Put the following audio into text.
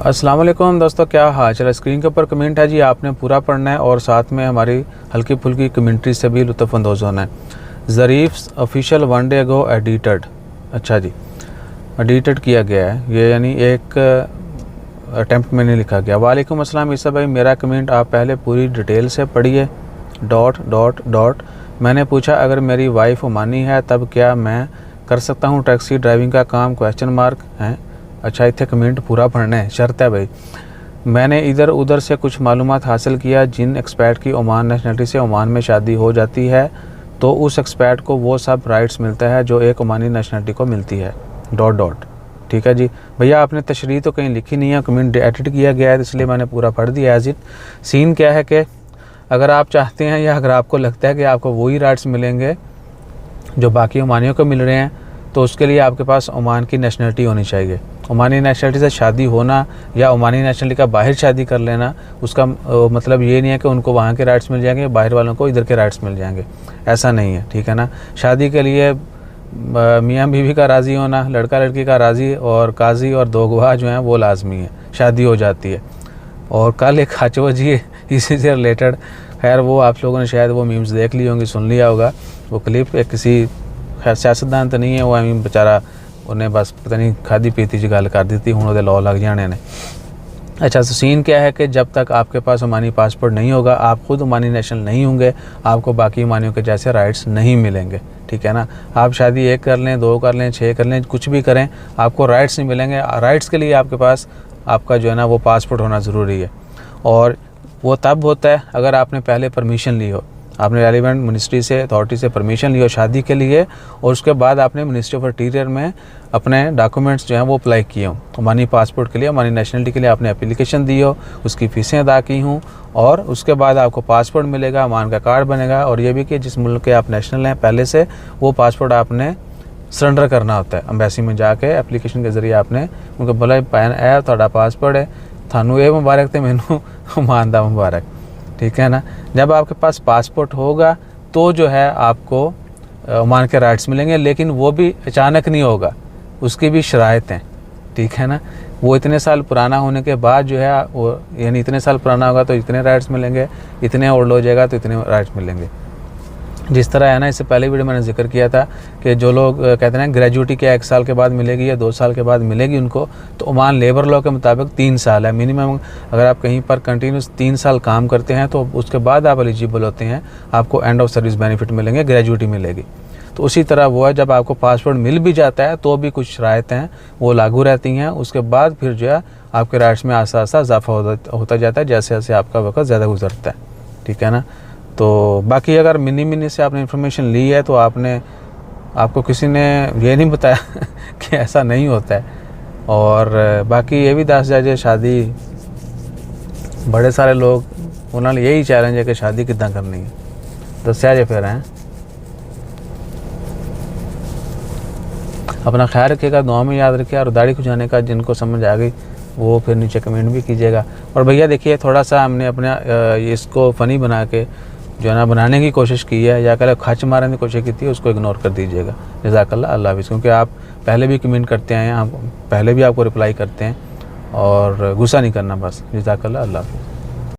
अस्सलाम वालेकुम दोस्तों, क्या हाल चल। स्क्रीन के ऊपर कमेंट है जी, आपने पूरा पढ़ना है और साथ में हमारी हल्की फुल्की कमेंट्री से भी लुत्फ़अंदोज़ होना है। ज़रीफ़ ऑफिशियल वन डे अगो एडिटेड। अच्छा जी, एडिटेड किया गया है ये, यानी एक अटैम्प्ट में नहीं लिखा गया। वालेकुम अस्सलाम ईसा भाई, मेरा कमेंट आप पहले पूरी डिटेल से पढ़िए। डॉट मैंने पूछा अगर मेरी वाइफ ओमानी है तब क्या मैं कर सकता हूँ टैक्सी ड्राइविंग का काम, क्वेश्चन मार्क है। अच्छा, इतने कमेंट पूरा पढ़ना है, शर्त है भाई। मैंने इधर उधर से कुछ मालूमात हासिल किया, जिन एक्सपैट की ओमान नेशनलिटी से ओमान में शादी हो जाती है तो उस एक्सपैट को वो सब राइट्स मिलता है जो एक ओमानी नेशनलिटी को मिलती है। डॉट ठीक है जी भैया, आपने तशरीह तो कहीं लिखी नहीं है, कमेंट एडिट किया गया है इसलिए मैंने पूरा पढ़ दिया एज इट। सीन क्या है कि अगर आप चाहते हैं या अगर आपको लगता है कि आपको वही राइट्स मिलेंगे जो बाकी ओमानियों को मिल रहे हैं तो उसके लिए आपके पास ओमान की नेशनलिटी होनी चाहिए। ओमानी नेशनलिटी से शादी होना या ओमानी नेशनलिटी का बाहर शादी कर लेना, उसका मतलब ये नहीं है कि उनको वहाँ के राइट्स मिल जाएंगे, बाहर वालों को इधर के राइट्स मिल जाएंगे, ऐसा नहीं है, ठीक है ना। शादी के लिए मियाँ बीवी का राज़ी होना, लड़का लड़की का राज़ी और काजी और दो गवाह जो हैं वो लाजमी है, शादी हो जाती है। और कल एक खाचो जी इसी से रिलेटेड, खैर वो आप लोगों ने शायद वो मीम्स देख ली होंगी, सुन लिया होगा वो क्लिप। एक किसी खैर सियासतदान तो नहीं है वो, आई बेचारा उन्हें बस पता नहीं खादी पीती जी गल कर दी थी, हूँ वो लॉ लग जाने ने। अच्छा, तो सीन क्या है कि जब तक आपके पास ओमानी पासपोर्ट नहीं होगा, आप खुद ओमानी नेशनल नहीं होंगे, आपको बाकी ओमानियों के जैसे राइट्स नहीं मिलेंगे, ठीक है ना। आप शादी 1 कर लें, 2 कर लें, 6 कर लें, कुछ भी करें, आपको राइट्स नहीं मिलेंगे। राइट्स के लिए आपके पास आपका जो है ना वो पासपोर्ट होना ज़रूरी है, और वो तब होता है अगर आपने पहले परमिशन ली हो, आपने रेलिवेंट मिनिस्ट्री से, अथॉरिटी से परमिशन ली हो शादी के लिए, और उसके बाद आपने मिनिस्ट्री ऑफ इंटीरियर में अपने डॉक्यूमेंट्स जो हैं वो अप्लाई किए हों। ओमानी पासपोर्ट के लिए, ओमानी नेशनलिटी के लिए आपने एप्लीकेशन दी हो, उसकी फ़ीसें अदा की हों, और उसके बाद आपको पासपोर्ट मिलेगा, ओमान का कार्ड बनेगा। और ये भी कि जिस मुल्क के आप नेशनल हैं पहले से, वो पासपोर्ट आपने सरेंडर करना होता है एम्बेसी में जाके, एप्लीकेशन के ज़रिए आपने उनको बोला पैन है तुहाडा पासपोर्ट है, थानू ये मुबारक तो मैनू ओमान दा मुबारक, ठीक है ना। जब आपके पास पासपोर्ट होगा तो जो है आपको ओमान के राइट्स मिलेंगे, लेकिन वो भी अचानक नहीं होगा, उसकी भी शराइत हैं, ठीक है ना। वो इतने साल पुराना होने के बाद जो है वो, यानी इतने साल पुराना होगा तो इतने राइट्स मिलेंगे, इतने ओल्ड हो जाएगा तो इतने राइट्स मिलेंगे। जिस तरह है ना, इससे पहले वीडियो मैंने जिक्र किया था कि जो लोग कहते हैं ग्रेजुएटी क्या 1 साल के बाद मिलेगी या 2 साल के बाद मिलेगी उनको, तो ओमान लेबर लॉ के मुताबिक 3 साल है मिनिमम। अगर आप कहीं पर कंटिन्यूस 3 साल काम करते हैं तो उसके बाद आप एलिजिबल होते हैं, आपको एंड ऑफ सर्विस बेनिफिट मिलेंगे, ग्रेजुएटी मिलेगी। तो उसी तरह वो है, जब आपको पासपोर्ट मिल भी जाता है तो भी कुछ शराइत हैं वो लागू रहती हैं, उसके बाद फिर जो है आपके राइट्स में आस्ता आस्ता इजाफा होता जाता है जैसे जैसे आपका वक्त ज़्यादा गुजरता है, ठीक है ना। तो बाकी अगर मिनी से आपने इन्फॉर्मेशन ली है तो आपको किसी ने ये नहीं बताया कि ऐसा नहीं होता है। और बाकी ये भी दस जाए, शादी बड़े सारे लोग उन्होंने यही चैलेंज है कि शादी कितना करनी है, दस्या जे फिर हैं। अपना ख्याल रखिएगा, दुआ में याद रखिए, और दाढ़ी खुजाने का जिनको समझ आ गई वो फिर नीचे कमेंट भी कीजिएगा। और भैया देखिए, थोड़ा सा हमने अपना इसको फ़नी बना के जो है ना बनाने की कोशिश की है, या कल खच मारने की कोशिश की थी, उसको इग्नोर कर दीजिएगा। जज़ाकल्लाह, अल्लाह हाफ़िज़। क्योंकि आप पहले भी कमेंट करते हैं, हम पहले भी आपको रिप्लाई करते हैं, और गुस्सा नहीं करना बस। जज़ाकल्लाह, अल्लाह हाफ़िज़।